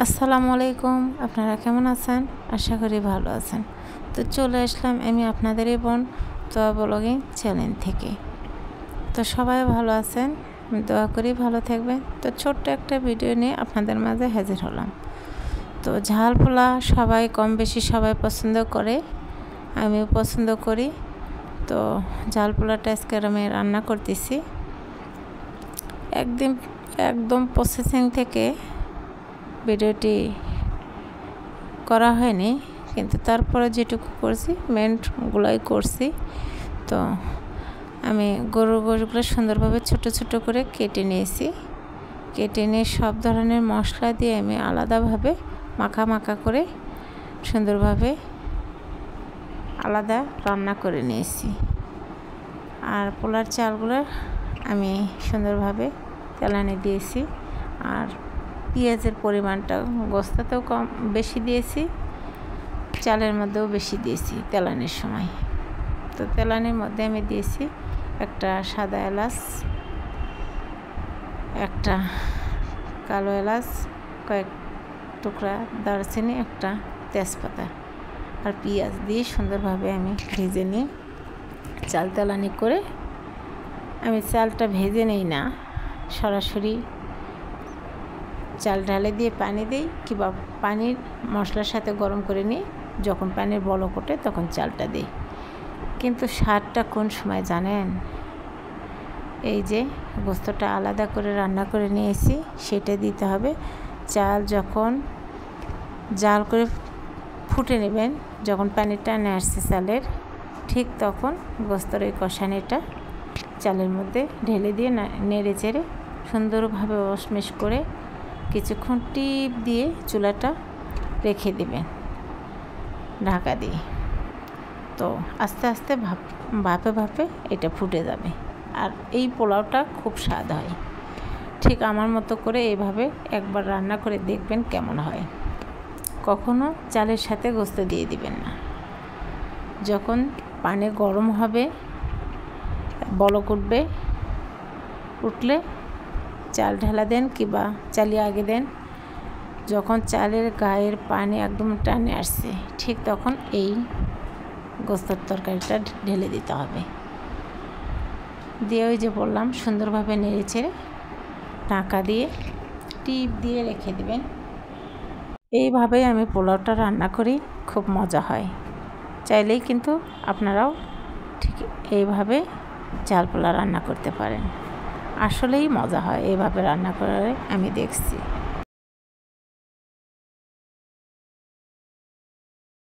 আসসালামু আলাইকুম। আপনারা কেমন আছেন? আশা করি ভালো আছেন। তো চলে আসলাম আমি আপনাদেরই বোন তোয়া ব্লগিং চ্যানেল থেকে। তো সবাই ভালো আছেন, দোয়া করি ভালো থাকবেন। তো ছোট্ট একটা ভিডিও নিয়ে আপনাদের মাঝে হাজির হলাম। তো ঝাল পোলা সবাই কম বেশি সবাই পছন্দ করে, আমিও পছন্দ করি। তো ঝাল পোলাটা আজকে আমি রান্না করতেছি একদম প্রসেসিং থেকে ভিডিওটি করা হয়নি, কিন্তু তারপরে যেটুকু করছি মেনগুলাই করছি। তো আমি গরুর গোশগুলো সুন্দরভাবে ছোট ছোট করে কেটে নিয়েছি। কেটে নিয়ে সব ধরনের মশলা দিয়ে আমি আলাদাভাবে মাখা করে সুন্দরভাবে আলাদা রান্না করে নিয়েছি। আর পোলার চালগুলো আমি সুন্দরভাবে তেলানে দিয়েছি। আর পেঁয়াজের পরিমাণটা গোস্তাতেও বেশি দিয়েছি, চালের মধ্যেও বেশি দিয়েছি তেলানের সময়। তো তেলানের মধ্যে আমি দিয়েছি একটা সাদা এলাচ, একটা কালো এলাচ, কয়েক টুকরা দারচিনি, একটা তেজপাতা আর পেঁয়াজ দিয়ে সুন্দরভাবে আমি ভেজে নিই। চাল তেলানি করে আমি চালটা ভেজে নেই না, সরাসরি চাল ঢালে দিয়ে পানি দিই, কিংবা পানির মশলার সাথে গরম করে নিই। যখন পানির বলক ওঠে তখন চালটা দিই। কিন্তু স্বাদটা কোন সময় জানেন? এই যে গোস্তটা আলাদা করে রান্না করে নিয়েছি সেটা দিতে হবে। চাল যখন জাল করে ফুটে নেবেন, যখন পানিটা টানে আসছে চালের, ঠিক তখন গোস্তর এই কষানিটা চালের মধ্যে ঢেলে দিয়ে নেড়ে চেড়ে সুন্দরভাবে ওসমেশ করে কিছুক্ষণ টিপ দিয়ে চুলাটা রেখে দেবেন ঢাকা দিয়ে। তো আস্তে আস্তে ভাপে এটা ফুটে যাবে। আর এই পোলাওটা খুব স্বাদ হয়। ঠিক আমার মতো করে এইভাবে একবার রান্না করে দেখবেন কেমন হয়। কখনো চালের সাথে গোস্ত দিয়ে দিবেন না। যখন পানি গরম হবে, বলক উঠলে চাল ঢালা দেন, কিংবা চালিয়ে আগে দেন। যখন চালের গায়ের পানি একদম টানে আসছে, ঠিক তখন এই গোস্তর তরকারিটা ঢেলে দিতে হবে। দিয়ে ওই যে বললাম সুন্দরভাবে নেড়ে চেড়ে ঢাকা দিয়ে টিপ দিয়ে রেখে দেবেন। এইভাবেই আমি পোলাওটা রান্না করি, খুব মজা হয়। চাইলেই কিন্তু আপনারাও ঠিক এইভাবে ঝাল পোলা রান্না করতে পারেন। আসলেই মজা হয় এইভাবে রান্না করে, আমি দেখছি।